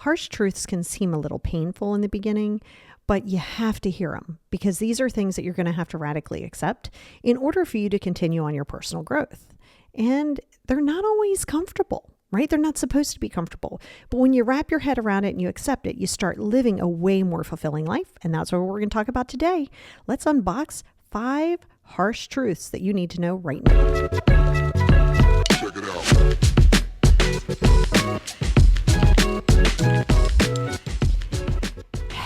Harsh truths can seem a little painful in the beginning, but you have to hear them because these are things that you're going to have to radically accept in order for you to continue on your personal growth. And they're not always comfortable, right? They're not supposed to be comfortable. But when you wrap your head around it and you accept it, you start living a way more fulfilling life. And that's what we're going to talk about today. Let's unbox 5 harsh truths that you need to know right now. Check it out.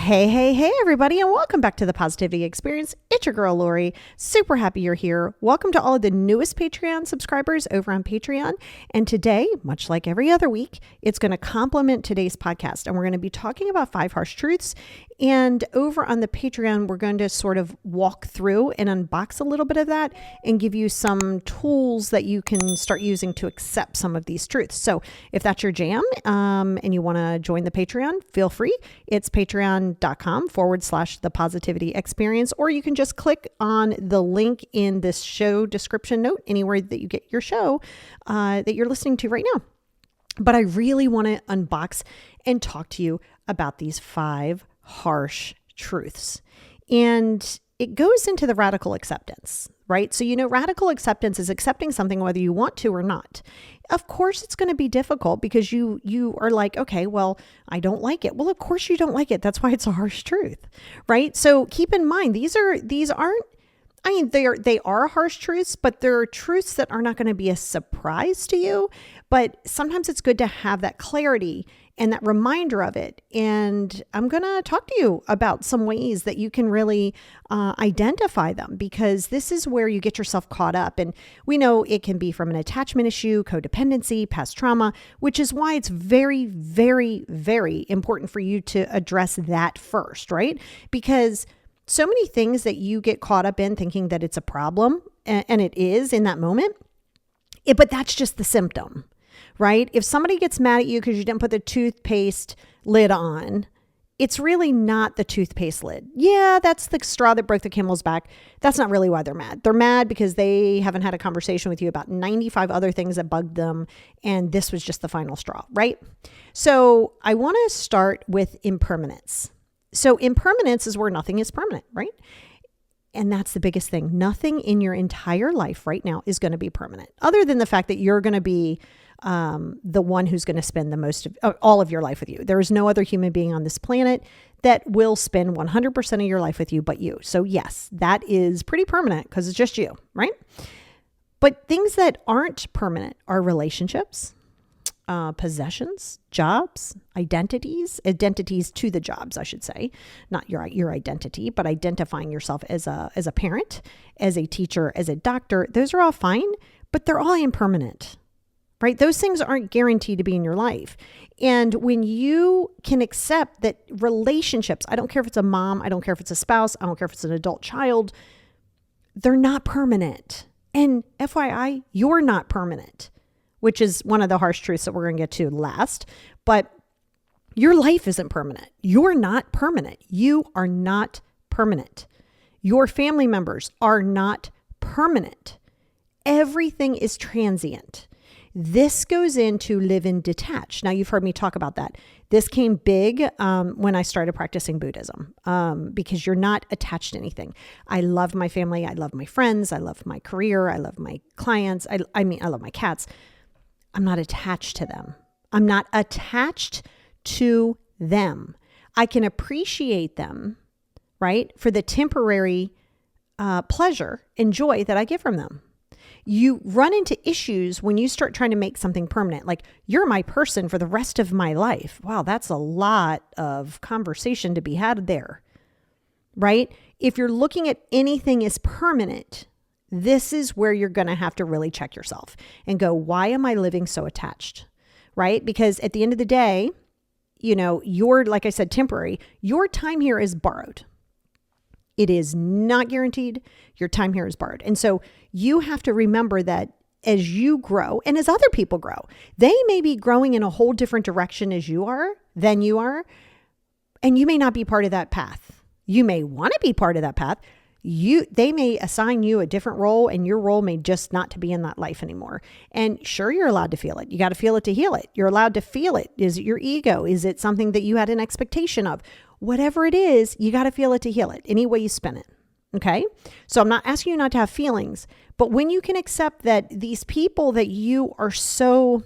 Hey, everybody, and welcome back to the Positivity Experience. It's your girl, Lori. Super happy you're here. Welcome to all of the newest Patreon subscribers over on Patreon. And today, much like every other week, it's going to complement today's podcast. And we're going to be talking about 5 harsh truths. And over on the Patreon, we're going to sort of walk through and unbox a little bit of that and give you some tools that you can start using to accept some of these truths. So if that's your jam and you want to join the Patreon, feel free. It's patreon.com/the positivity experience, or you can just click on the link in this show description note, anywhere that you get your show that you're listening to right now. But I really want to unbox and talk to you about these 5 harsh truths. And it goes into the radical acceptance, right? So, radical acceptance is accepting something whether you want to or not. Of course, it's going to be difficult because you are like, okay, well, I don't like it. Well, of course you don't like it. That's why it's a harsh truth, right? So keep in mind, they are harsh truths, but they're truths that are not going to be a surprise to you. But sometimes it's good to have that clarity and that reminder of it. And I'm going to talk to you about some ways that you can really identify them, because this is where you get yourself caught up. And we know it can be from an attachment issue, codependency, past trauma, which is why it's very, very, very important for you to address that first, right? Because so many things that you get caught up in thinking that it's a problem, and it is in that moment, but that's just the symptom, right? If somebody gets mad at you because you didn't put the toothpaste lid on, it's really not the toothpaste lid. Yeah, that's the straw that broke the camel's back. That's not really why they're mad. They're mad because they haven't had a conversation with you about 95 other things that bugged them, and this was just the final straw, right? So I want to start with impermanence. So impermanence is where nothing is permanent, right? And that's the biggest thing. Nothing in your entire life right now is going to be permanent, other than the fact that you're going to be the one who's going to spend the most of all of your life with you. There is no other human being on this planet that will spend 100% of your life with you but you. So yes, that is pretty permanent because it's just you, right? But things that aren't permanent are relationships, possessions, jobs, identities to the jobs, I should say, not your identity, but identifying yourself as a parent, as a teacher, as a doctor. Those are all fine, but they're all impermanent, right? Those things aren't guaranteed to be in your life. And when you can accept that relationships, I don't care if it's a mom, I don't care if it's a spouse, I don't care if it's an adult child, they're not permanent. And FYI, you're not permanent, which is one of the harsh truths that we're going to get to last. But your life isn't permanent. You're not permanent. You are not permanent. Your family members are not permanent. Everything is transient. This goes into live in detached. Now, you've heard me talk about that. This came big when I started practicing Buddhism, because you're not attached to anything. I love my family. I love my friends. I love my career. I love my clients. I love my cats. I'm not attached to them. I'm not attached to them. I can appreciate them, right, for the temporary pleasure and joy that I get from them. You run into issues when you start trying to make something permanent. Like, you're my person for the rest of my life. Wow, that's a lot of conversation to be had there, right? If you're looking at anything as permanent, this is where you're going to have to really check yourself and go, why am I living so attached, right? Because at the end of the day, you're, like I said, temporary. Your time here is borrowed. It is not guaranteed. Your time here is borrowed. And so you have to remember that as you grow and as other people grow, they may be growing in a whole different direction than you are, and you may not be part of that path. You may want to be part of that path. They may assign you a different role, and your role may just not to be in that life anymore. And sure, you're allowed to feel it. You got to feel it to heal it. You're allowed to feel it. Is it your ego? Is it something that you had an expectation of? Whatever it is, you got to feel it to heal it, any way you spin it. Okay. So I'm not asking you not to have feelings, but when you can accept that these people that you are so,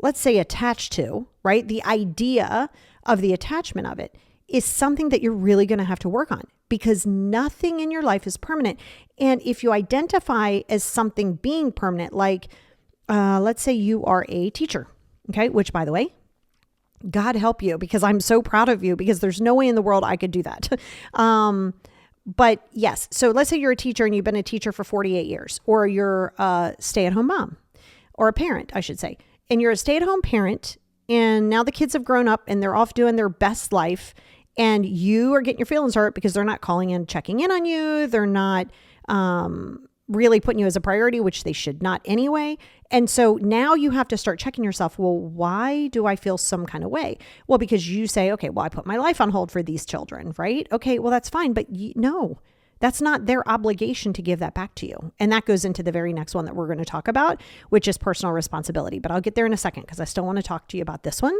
let's say, attached to, right? The idea of the attachment of it is something that you're really going to have to work on, because nothing in your life is permanent. And if you identify as something being permanent, like let's say you are a teacher, okay, which, by the way, God help you, because I'm so proud of you, because there's no way in the world I could do that. But yes, so let's say you're a teacher and you've been a teacher for 48 years, or you're a stay-at-home mom, or a parent, I should say, and you're a stay-at-home parent, and now the kids have grown up and they're off doing their best life, and you are getting your feelings hurt because they're not calling in, checking in on you. They're not really putting you as a priority, which they should not anyway. And so now you have to start checking yourself. Well, why do I feel some kind of way? Well, because you say, okay, well, I put my life on hold for these children, right? Okay, well, that's fine. But no, that's not their obligation to give that back to you. And that goes into the very next one that we're going to talk about, which is personal responsibility. But I'll get there in a second, because I still want to talk to you about this one.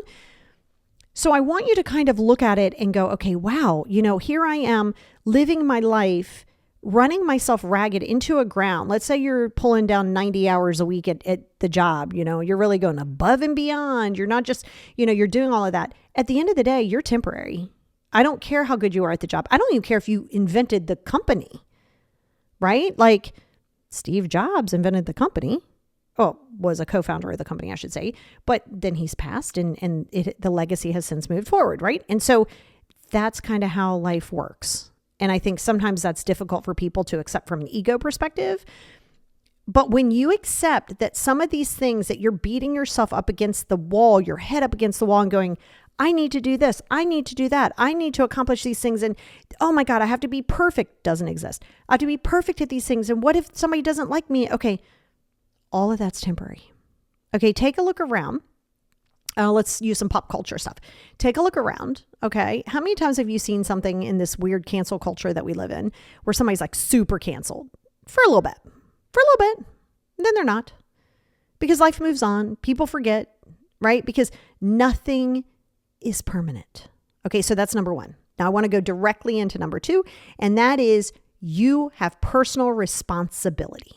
So I want you to kind of look at it and go, okay, wow, here I am living my life, running myself ragged into a ground. Let's say you're pulling down 90 hours a week at the job. You're really going above and beyond. You're not just, you're doing all of that. At the end of the day, you're temporary. I don't care how good you are at the job. I don't even care if you invented the company, right? Like Steve Jobs invented the company. Oh, was a co-founder of the company, I should say. But then he's passed, and the legacy has since moved forward, right? And so that's kind of how life works. And I think sometimes that's difficult for people to accept from an ego perspective. But when you accept that some of these things that you're beating yourself up against the wall, your head up against the wall and going, I need to do this, I need to do that, I need to accomplish these things. And oh my God, I have to be perfect, doesn't exist. I have to be perfect at these things. And what if somebody doesn't like me? Okay, all of that's temporary. Okay, take a look around. Let's use some pop culture stuff. Take a look around. Okay. How many times have you seen something in this weird cancel culture that we live in where somebody's like super canceled for a little bit, then they're not, because life moves on. People forget, right? Because nothing is permanent. Okay. So that's number one. Now I want to go directly into number two, and that is you have personal responsibility.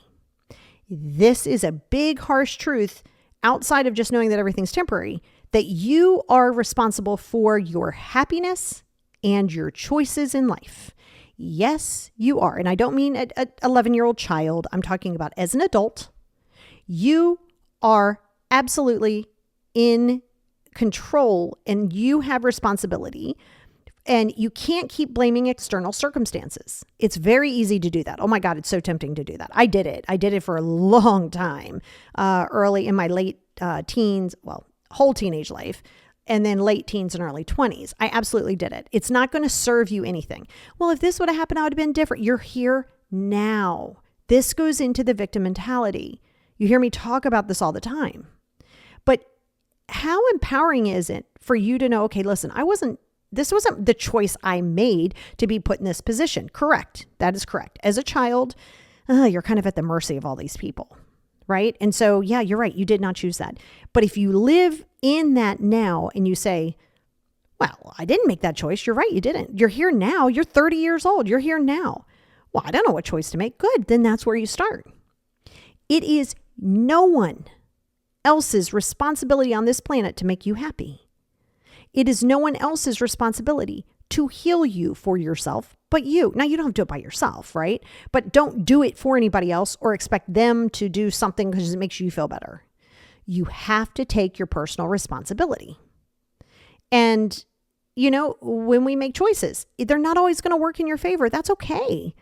This is a big, harsh truth outside of just knowing that everything's temporary, that you are responsible for your happiness and your choices in life. Yes, you are. And I don't mean an 11-year-old child. I'm talking about as an adult. You are absolutely in control, and you have responsibility. And you can't keep blaming external circumstances. It's very easy to do that. Oh my God, it's so tempting to do that. I did it. I did it for a long time, early in my late teens, whole teenage life, and then late teens and early 20s. I absolutely did it. It's not going to serve you anything. Well, if this would have happened, I would have been different. You're here now. This goes into the victim mentality. You hear me talk about this all the time. But how empowering is it for you to know, okay, listen, this wasn't the choice I made to be put in this position. Correct. That is correct. As a child, you're kind of at the mercy of all these people, right? And so, yeah, you're right. You did not choose that. But if you live in that now and you say, well, I didn't make that choice. You're right. You didn't. You're here now. You're 30 years old. You're here now. Well, I don't know what choice to make. Good. Then that's where you start. It is no one else's responsibility on this planet to make you happy. It is no one else's responsibility to heal you for yourself, but you. Now, you don't have to do it by yourself, right? But don't do it for anybody else or expect them to do something because it makes you feel better. You have to take your personal responsibility. And, when we make choices, they're not always going to work in your favor. That's okay.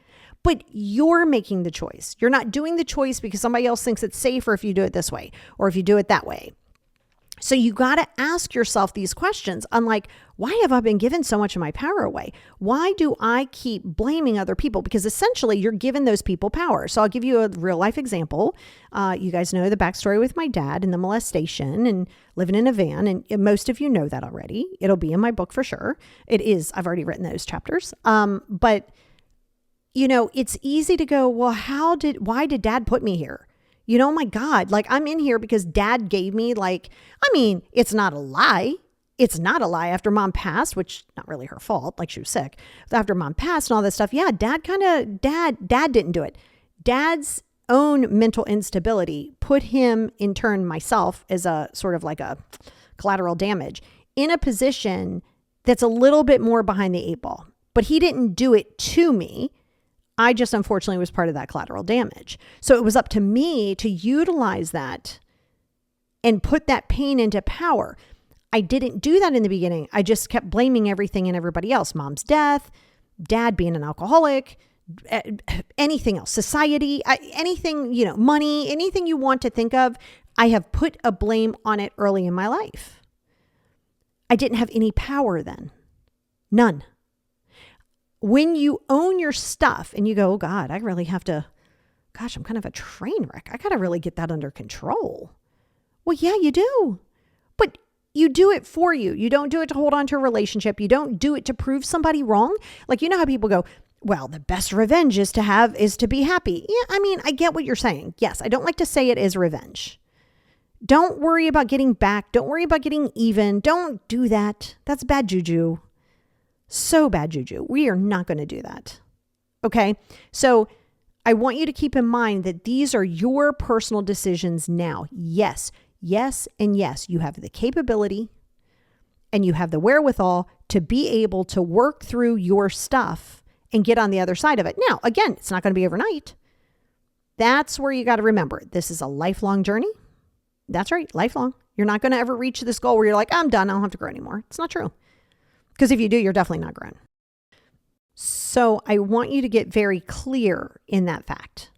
But you're making the choice. You're not doing the choice because somebody else thinks it's safer if you do it this way or if you do it that way. So you got to ask yourself these questions, unlike, why have I been given so much of my power away? Why do I keep blaming other people? Because essentially you're giving those people power. So I'll give you a real life example. You guys know the backstory with my dad and the molestation and living in a van. And most of you know that already. It'll be in my book for sure. It is. I've already written those chapters. But it's easy to go, well, why did dad put me here? My God, like I'm in here because dad gave me it's not a lie. It's not a lie after mom passed, which not really her fault. Like she was sick after mom passed and all that stuff. Yeah. Dad didn't do it. Dad's own mental instability put him, in turn, myself, as a sort of like a collateral damage in a position that's a little bit more behind the eight ball, but he didn't do it to me. I just unfortunately was part of that collateral damage. So it was up to me to utilize that and put that pain into power. I didn't do that in the beginning. I just kept blaming everything and everybody else. Mom's death, dad being an alcoholic, anything else, society, anything, money, anything you want to think of. I have put a blame on it early in my life. I didn't have any power then. None. When you own your stuff and you go, oh God, I really have to, I'm kind of a train wreck. I got to really get that under control. Well, yeah, you do. But you do it for you. You don't do it to hold on to a relationship. You don't do it to prove somebody wrong. Like, how people go, well, the best revenge is to be happy. Yeah, I get what you're saying. Yes, I don't like to say it is revenge. Don't worry about getting back. Don't worry about getting even. Don't do that. That's bad juju. So bad juju. We are not going to do that. Okay. So I want you to keep in mind that these are your personal decisions now. Yes, and yes, you have the capability and you have the wherewithal to be able to work through your stuff and get on the other side of it. Now, again, it's not going to be overnight. That's where you got to remember, this is a lifelong journey. That's right. Lifelong. You're not going to ever reach this goal where you're like, I'm done. I don't have to grow anymore. It's not true. Because if you do, you're definitely not grown. So I want you to get very clear in that fact,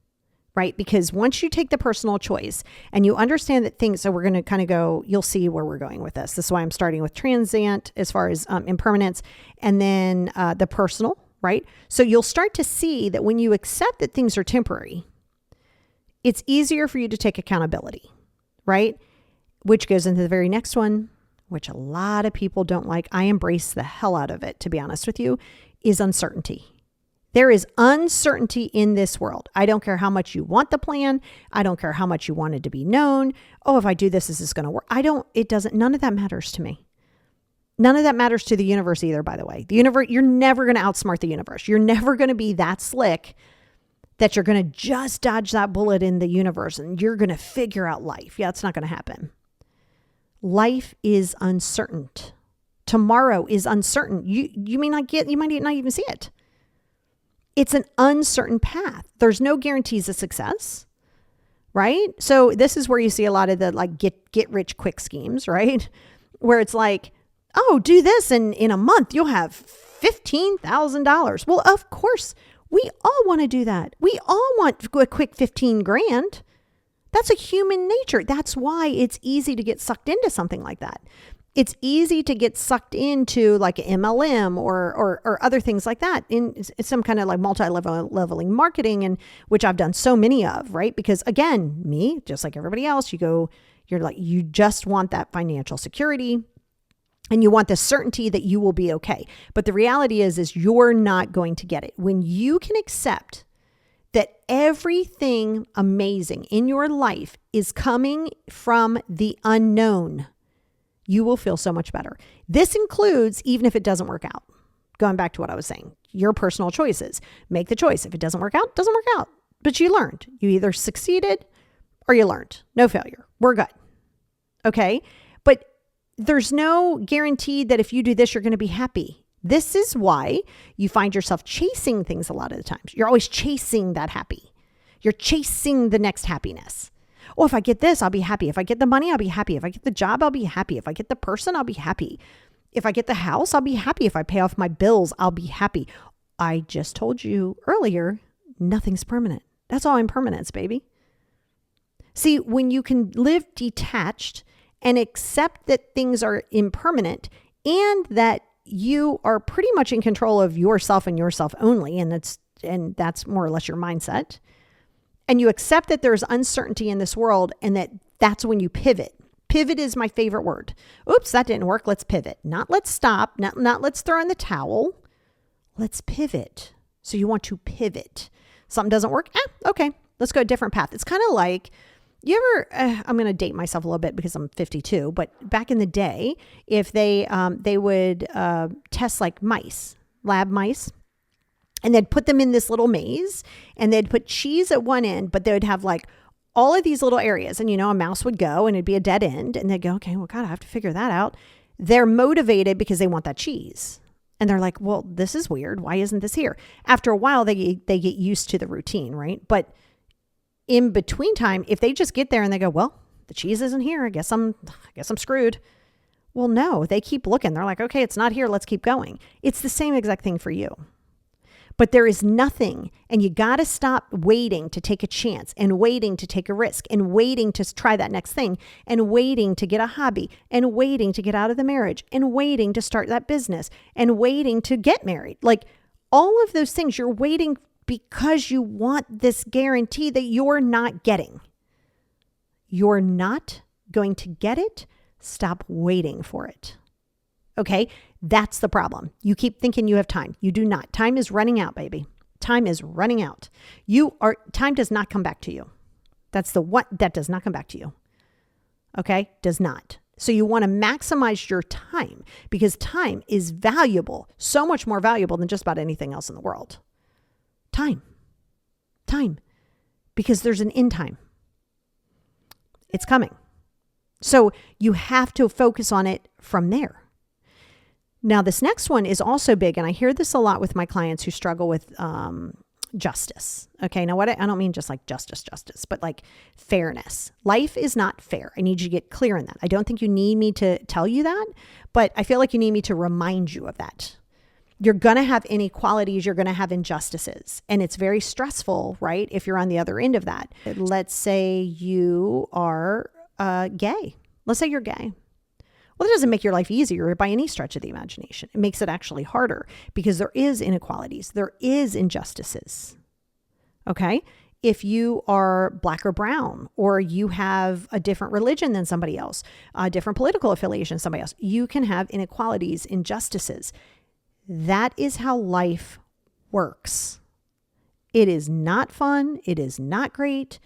right? Because once you take the personal choice and you understand that things, so we're going to kind of go, you'll see where we're going with this. This is why I'm starting with transient as far as impermanence, and then the personal, right? So you'll start to see that when you accept that things are temporary, it's easier for you to take accountability, right? Which goes into the very next one, which a lot of people don't like. I embrace the hell out of it, to be honest with you, is uncertainty. There is uncertainty in this world. I don't care how much you want the plan. I don't care how much you want it to be known. Oh, if I do this, is this going to work? None of that matters to me. None of that matters to the universe either, by the way. The universe, you're never going to outsmart the universe. You're never going to be that slick that you're going to just dodge that bullet in the universe and you're going to figure out life. Yeah, it's not going to happen. Life is uncertain. Tomorrow is uncertain. You might not even see it. It's an uncertain path. There's no guarantees of success, right? So this is where you see a lot of the get rich quick schemes, right? Where it's like, oh, do this and in a month you'll have $15,000. Well, of course, we all want to do that. We all want a quick 15 grand. That's a human nature. That's why it's easy to get sucked into something like that. It's easy to get sucked into like an MLM or other things like that in some kind of like multi-leveling marketing, and which I've done so many of, right? Because again, me, just like everybody else, you just want that financial security and you want the certainty that you will be okay. But the reality is you're not going to get it. When you can accept that everything amazing in your life is coming from the unknown, you will feel so much better. This includes even if it doesn't work out. Going back to what I was saying, your personal choices. Make the choice. If it doesn't work out, it doesn't work out. But you learned. You either succeeded or you learned. No failure. We're good. Okay? But there's no guarantee that if you do this, you're going to be happy. This is why you find yourself chasing things a lot of the times. You're always chasing that happy. You're chasing the next happiness. Oh, if I get this, I'll be happy. If I get the money, I'll be happy. If I get the job, I'll be happy. If I get the person, I'll be happy. If I get the house, I'll be happy. If I pay off my bills, I'll be happy. I just told you earlier, nothing's permanent. That's all impermanence, baby. See, when you can live detached and accept that things are impermanent and that you are pretty much in control of yourself and yourself only, and that's more or less your mindset, and you accept that there's uncertainty in this world and that's when you pivot. Pivot is my favorite word. Oops, that didn't work. Let's pivot. Not let's stop. Not let's throw in the towel. Let's pivot. So you want to pivot. Something doesn't work. Okay, let's go a different path. It's kind of like, you ever, I'm going to date myself a little bit because I'm 52, but back in the day, if they would test like mice, lab mice, and they'd put them in this little maze and they'd put cheese at one end, but they would have like all of these little areas. And, a mouse would go and it'd be a dead end and they'd go, okay, well, God, I have to figure that out. They're motivated because they want that cheese. And they're like, well, this is weird. Why isn't this here? After a while, they get used to the routine, right? But in between time, if they just get there and they go, well, the cheese isn't here. I guess I'm screwed. Well, no, they keep looking. They're like, okay, it's not here. Let's keep going. It's the same exact thing for you. But there is nothing, and you got to stop waiting to take a chance and waiting to take a risk and waiting to try that next thing and waiting to get a hobby and waiting to get out of the marriage and waiting to start that business and waiting to get married. Like all of those things, you're waiting because you want this guarantee that you're not getting. You're not going to get it. Stop waiting for it. Okay? That's the problem. You keep thinking you have time. You do not. Time is running out, baby. Time is running out. Time does not come back to you. That does not come back to you. Okay? Does not. So you want to maximize your time because time is valuable, so much more valuable than just about anything else in the world. Time. Because there's an end time. It's coming. So you have to focus on it from there. Now, this next one is also big, and I hear this a lot with my clients who struggle with justice. Okay, now I don't mean just like justice, but like fairness. Life is not fair. I need you to get clear on that. I don't think you need me to tell you that, but I feel like you need me to remind you of that. You're going to have inequalities. You're going to have injustices, and it's very stressful, right? If you're on the other end of that. Let's say you are gay. Let's say you're gay. Well, it doesn't make your life easier by any stretch of the imagination. It makes it actually harder because there is inequalities. There is injustices. Okay? If you are black or brown, or you have a different religion than somebody else, a different political affiliation than somebody else, you can have inequalities, injustices. That is how life works. It is not fun. It is not great.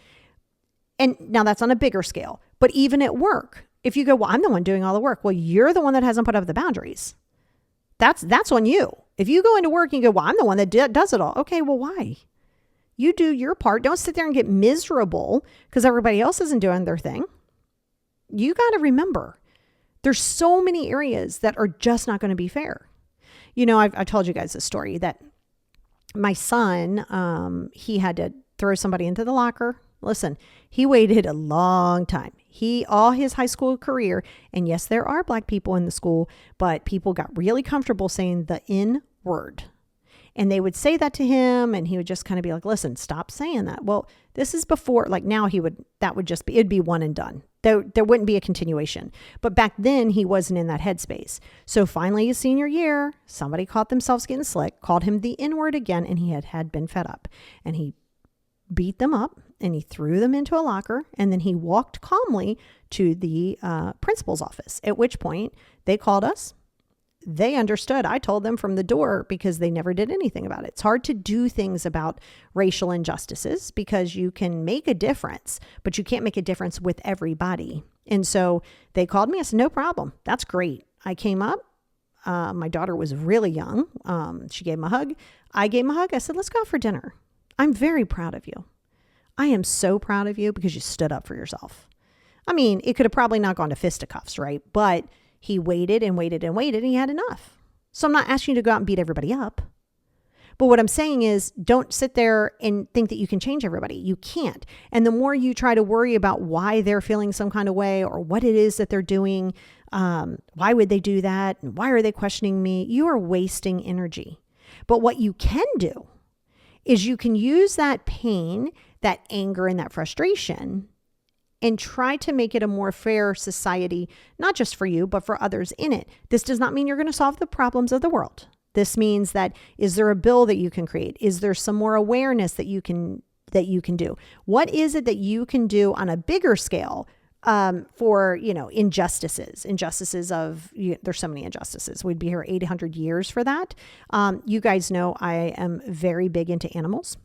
And now that's on a bigger scale. But even at work, if you go, well, I'm the one doing all the work. Well, you're the one that hasn't put up the boundaries. That's on you. If you go into work and you go, well, I'm the one that does it all. Okay, well, why? You do your part. Don't sit there and get miserable because everybody else isn't doing their thing. You got to remember, there's so many areas that are just not going to be fair. I've told you guys this story that my son, he had to throw somebody into the locker. Listen, he waited a long time. All his high school career, and yes, there are black people in the school, but people got really comfortable saying the N word. And they would say that to him, and he would just kind of be like, listen, stop saying that. Well, this is before, like now it'd be one and done. There wouldn't be a continuation. But back then he wasn't in that headspace. So finally his senior year, somebody caught themselves getting slick, called him the N word again, and he had been fed up. And he beat them up and he threw them into a locker, and then he walked calmly to the principal's office, at which point they called us. They understood. I told them from the door because they never did anything about it. It's hard to do things about racial injustices because you can make a difference, but you can't make a difference with everybody. And so they called me. I said, no problem. That's great. I came up. My daughter was really young. She gave him a hug. I gave him a hug. I said, let's go out for dinner. I'm very proud of you. I am so proud of you because you stood up for yourself. I mean, it could have probably not gone to fisticuffs, right? But he waited and waited and waited, and he had enough. So I'm not asking you to go out and beat everybody up. But what I'm saying is, don't sit there and think that you can change everybody. You can't. And the more you try to worry about why they're feeling some kind of way or what it is that they're doing, why would they do that? And why are they questioning me? You are wasting energy. But what you can do is you can use that pain, that anger, and that frustration and try to make it a more fair society, not just for you, but for others in it. This does not mean you're going to solve the problems of the world. This means that, is there a bill that you can create? Is there some more awareness that you can do? What is it that you can do on a bigger scale for, injustices there's so many injustices. We'd be here 800 years for that. You guys know I am very big into animals.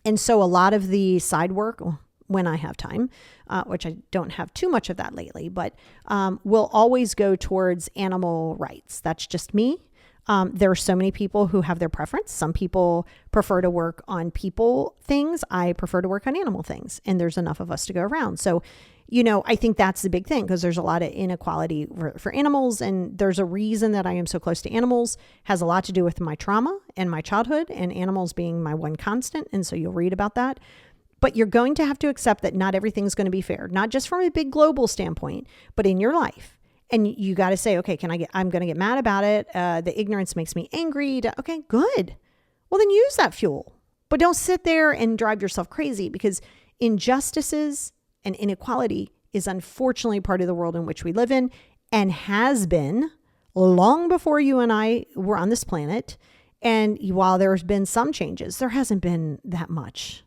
And so a lot of the side work, when I have time, which I don't have too much of that lately, but will always go towards animal rights. That's just me. There are so many people who have their preference. Some people prefer to work on people things. I prefer to work on animal things. And there's enough of us to go around. So, I think that's the big thing, because there's a lot of inequality for animals. And there's a reason that I am so close to animals. Has a lot to do with my trauma and my childhood, and animals being my one constant. And so you'll read about that. But you're going to have to accept that not everything's going to be fair, not just from a big global standpoint, but in your life. And you got to say, okay, I'm going to get mad about it. The ignorance makes me angry. Okay, good. Well, then use that fuel. But don't sit there and drive yourself crazy, because injustices and inequality is unfortunately part of the world in which we live in, and has been long before you and I were on this planet. And while there's been some changes, there hasn't been that much.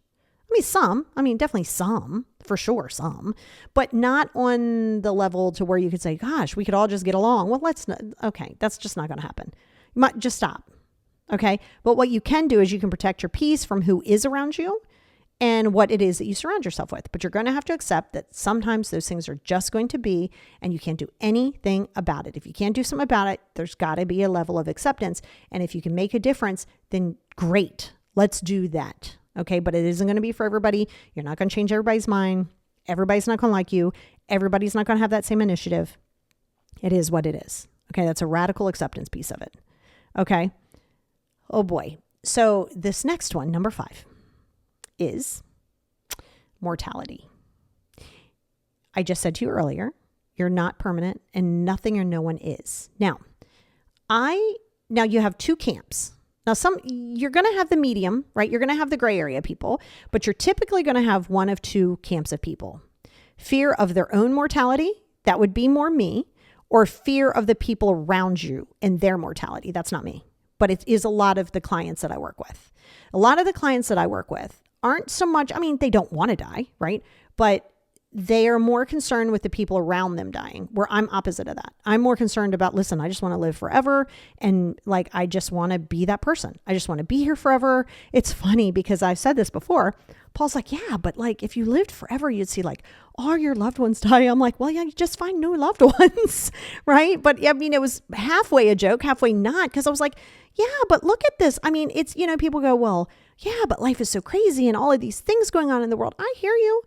Definitely some, for sure, some, but not on the level to where you could say, gosh, we could all just get along. Well, that's just not going to happen. You might just stop. Okay. But what you can do is you can protect your peace from who is around you and what it is that you surround yourself with. But you're going to have to accept that sometimes those things are just going to be, and you can't do anything about it. If you can't do something about it, there's got to be a level of acceptance. And if you can make a difference, then great. Let's do that. Okay. But it isn't going to be for everybody. You're not going to change everybody's mind. Everybody's not going to like you. Everybody's not going to have that same initiative. It is what it is. Okay. That's a radical acceptance piece of it. Okay. Oh boy. So this next one, number 5, is mortality. I just said to you earlier, you're not permanent, and nothing or no one is. Now you have 2 camps. Now, you're going to have the medium, right? You're going to have the gray area people, but you're typically going to have one of 2 camps of people. Fear of their own mortality, that would be more me, or fear of the people around you and their mortality. That's not me, but it is a lot of the clients that I work with. A lot of the clients that I work with aren't so much, they don't want to die, right? But they are more concerned with the people around them dying, where I'm opposite of that. I'm more concerned about, listen, I just want to live forever. And I just want to be that person. I just want to be here forever. It's funny because I've said this before. Paul's like, yeah, but if you lived forever, you'd see all your loved ones die. I'm like, well, yeah, you just find new loved ones, right? But it was halfway a joke, halfway not, because I was like, yeah, but look at this. It's, people go, well, yeah, but life is so crazy and all of these things going on in the world. I hear you.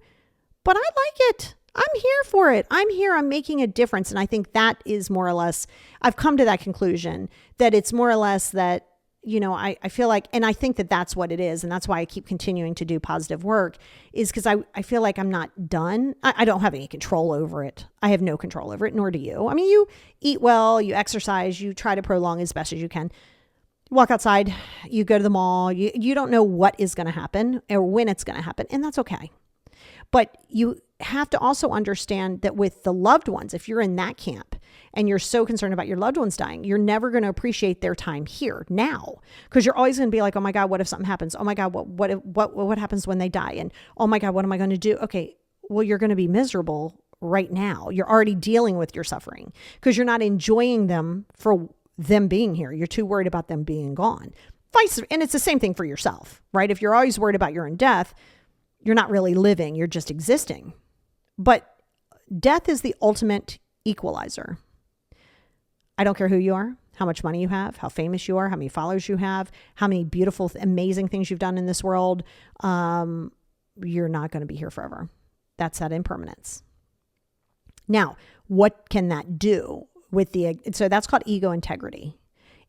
But I like it. I'm here for it. I'm making a difference. And I think that is more or less, I've come to that conclusion that it's more or less that, I feel like, and I think that that's what it is. And that's why I keep continuing to do positive work, is because I feel like I'm not done. I don't have any control over it. I have no control over it, nor do you. You eat well, you exercise, you try to prolong as best as you can. Walk outside, you go to the mall, you don't know what is going to happen or when it's going to happen. And that's okay. But you have to also understand that with the loved ones, if you're in that camp and you're so concerned about your loved ones dying, you're never going to appreciate their time here now, because you're always going to be like, oh my God, what if something happens? Oh my God, what happens when they die? And oh my God, what am I going to do? Okay, well, you're going to be miserable right now. You're already dealing with your suffering because you're not enjoying them for them being here. You're too worried about them being gone. And it's the same thing for yourself, right? If you're always worried about your own death, you're not really living, you're just existing. But death is the ultimate equalizer. I don't care who you are, how much money you have, how famous you are, how many followers you have, how many beautiful, amazing things you've done in this world. You're not going to be here forever. That's that impermanence. Now, what can that do with so that's called ego integrity.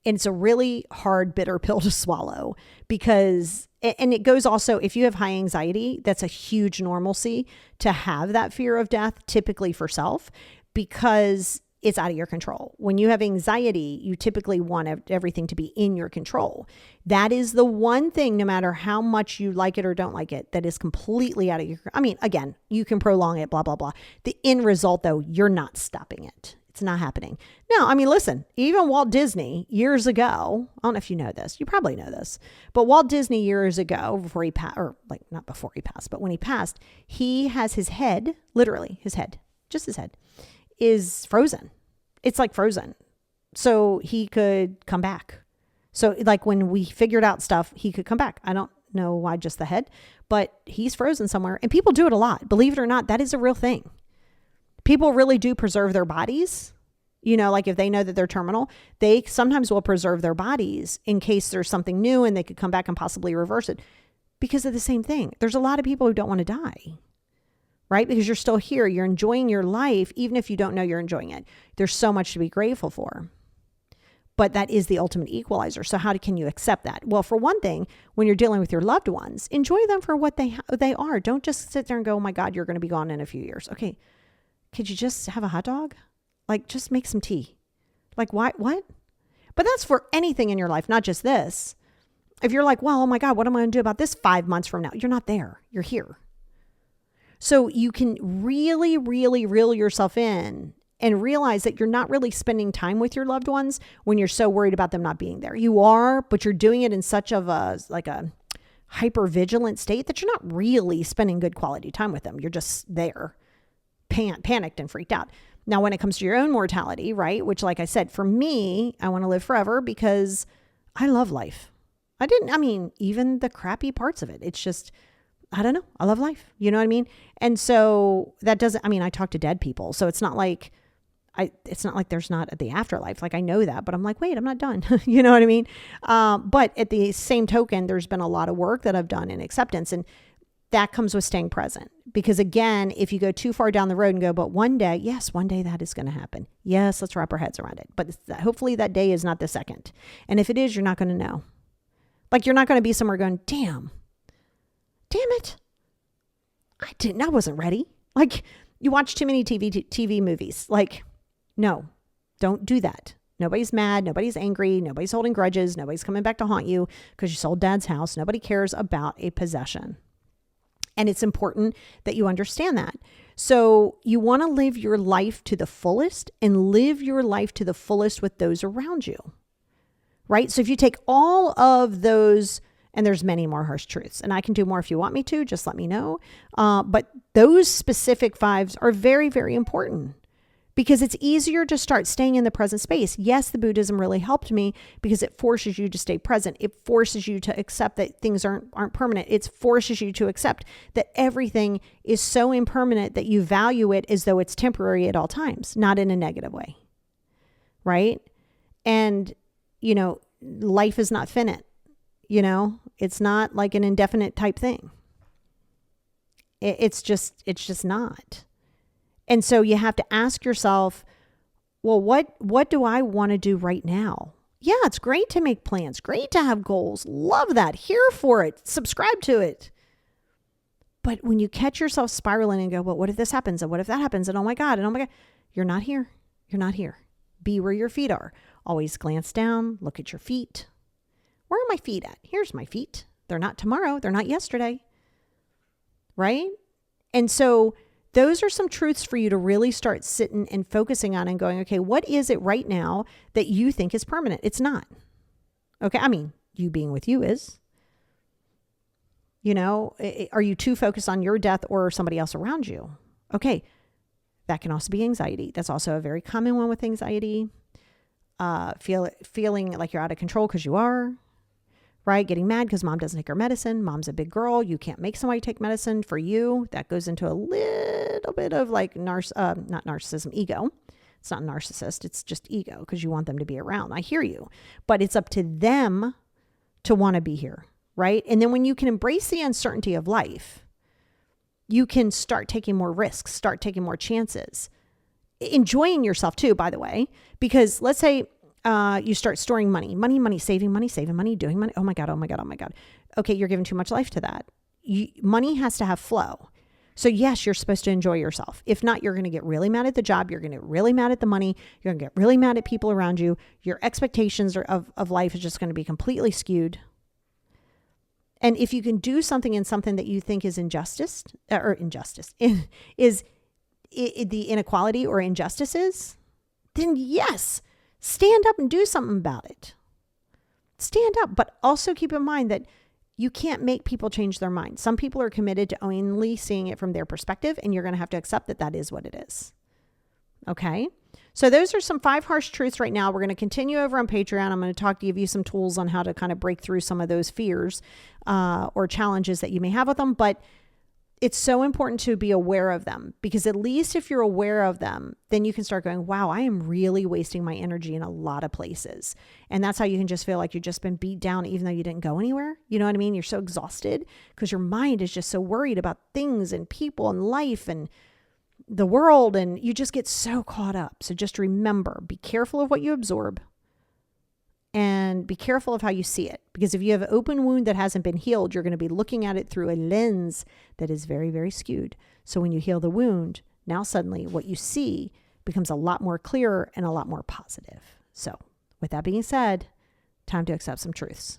And it's a really hard, bitter pill to swallow because, and it goes also, if you have high anxiety, that's a huge normalcy to have that fear of death, typically for self, because it's out of your control. When you have anxiety, you typically want everything to be in your control. That is the one thing, no matter how much you like it or don't like it, that is completely out of your, again, you can prolong it, blah, blah, blah. The end result though, you're not stopping it. It's not happening. No, I mean, listen, even Walt Disney years ago, I don't know if you know this, you probably know this, but Walt Disney years ago, before he passed, or like not before he passed, but when he passed, he has his head, literally his head, just his head, is frozen. It's like frozen. So he could come back. So like when we figured out stuff, he could come back. I don't know why just the head, but he's frozen somewhere. And people do it a lot. Believe it or not, that is a real thing. People really do preserve their bodies. You know, like if they know that they're terminal, they sometimes will preserve their bodies in case there's something new and they could come back and possibly reverse it because of the same thing. There's a lot of people who don't want to die, right? Because you're still here. You're enjoying your life, even if you don't know you're enjoying it. There's so much to be grateful for. But that is the ultimate equalizer. So how can you accept that? Well, for one thing, when you're dealing with your loved ones, enjoy them for what they are. Don't just sit there and go, oh my God, you're going to be gone in a few years. Okay. Could you just have a hot dog? Like just make some tea. Like what? But that's for anything in your life, not just this. If you're like, well, oh my God, what am I going to do about this 5 months from now? You're not there. You're here. So you can really, really reel yourself in and realize that you're not really spending time with your loved ones when you're so worried about them not being there. You are, but you're doing it in such of a hyper vigilant state that you're not really spending good quality time with them. You're just there, panicked and freaked out. Now, when it comes to your own mortality, right? Which, like I said, for me, I want to live forever because I love life. Even the crappy parts of it. It's just, I don't know. I love life. You know what I mean? And so that doesn't, I talk to dead people. So it's not like there's not the afterlife. Like I know that, but I'm like, wait, I'm not done. You know what I mean? But at the same token, there's been a lot of work that I've done in acceptance, and that comes with staying present. Because again, if you go too far down the road and go, but one day that is going to happen. Yes, let's wrap our heads around it. But hopefully that day is not the second. And if it is, you're not going to know. Like you're not going to be somewhere going, damn it. I wasn't ready. Like you watch too many TV movies. Like, no, don't do that. Nobody's mad. Nobody's angry. Nobody's holding grudges. Nobody's coming back to haunt you because you sold dad's house. Nobody cares about a possession. And it's important that you understand that. So you want to live your life to the fullest and live your life to the fullest with those around you, right? So if you take all of those, and there's many more harsh truths, and I can do more if you want me to, just let me know. But those specific 5s are very, very important because it's easier to start staying in the present space. Yes, the Buddhism really helped me because it forces you to stay present. It forces you to accept that things aren't permanent. It forces you to accept that everything is so impermanent that you value it as though it's temporary at all times, not in a negative way, right? And, life is not finite. It's not like an indefinite type thing. It's just not. And so you have to ask yourself, well, what do I want to do right now? Yeah, it's great to make plans. Great to have goals. Love that. Here for it. Subscribe to it. But when you catch yourself spiraling and go, well, what if this happens? And what if that happens? And oh my God, you're not here. You're not here. Be where your feet are. Always glance down, look at your feet. Where are my feet at? Here's my feet. They're not tomorrow. They're not yesterday. Right? And so those are some truths for you to really start sitting and focusing on and going, okay, what is it right now that you think is permanent? It's not. Okay. You being with you is. Are you too focused on your death or somebody else around you? Okay. That can also be anxiety. That's also a very common one with anxiety. Feeling like you're out of control because you are. Right? Getting mad because mom doesn't take her medicine. Mom's a big girl. You can't make somebody take medicine for you. That goes into a little bit of like not narcissism, ego. It's not narcissist. It's just ego because you want them to be around. I hear you. But it's up to them to want to be here. Right? And then when you can embrace the uncertainty of life, you can start taking more risks, start taking more chances. Enjoying yourself too, by the way, because let's say you start storing money, saving money, doing money. Oh my God. Okay, you're giving too much life to that. Money has to have flow. So yes, you're supposed to enjoy yourself. If not, you're going to get really mad at the job. You're going to get really mad at the money. You're going to get really mad at people around you. Your expectations of life is just going to be completely skewed. And if you can do something in something that you think is the inequality or injustices, then yes, stand up and do something about it. Stand up, but also keep in mind that you can't make people change their mind. Some people are committed to only seeing it from their perspective, and you're going to have to accept that that is what it is. Okay? So those are some 5 harsh truths right now. We're going to continue over on Patreon. I'm going to give you some tools on how to kind of break through some of those fears or challenges that you may have with them. But it's so important to be aware of them, because at least if you're aware of them, then you can start going, wow, I am really wasting my energy in a lot of places. And that's how you can just feel like you've just been beat down, even though you didn't go anywhere. You know what I mean? You're so exhausted because your mind is just so worried about things and people and life and the world. And you just get so caught up. So just remember, be careful of what you absorb. And be careful of how you see it. Because if you have an open wound that hasn't been healed, you're going to be looking at it through a lens that is very, very skewed. So when you heal the wound, now suddenly what you see becomes a lot more clearer and a lot more positive. So with that being said, time to accept some truths.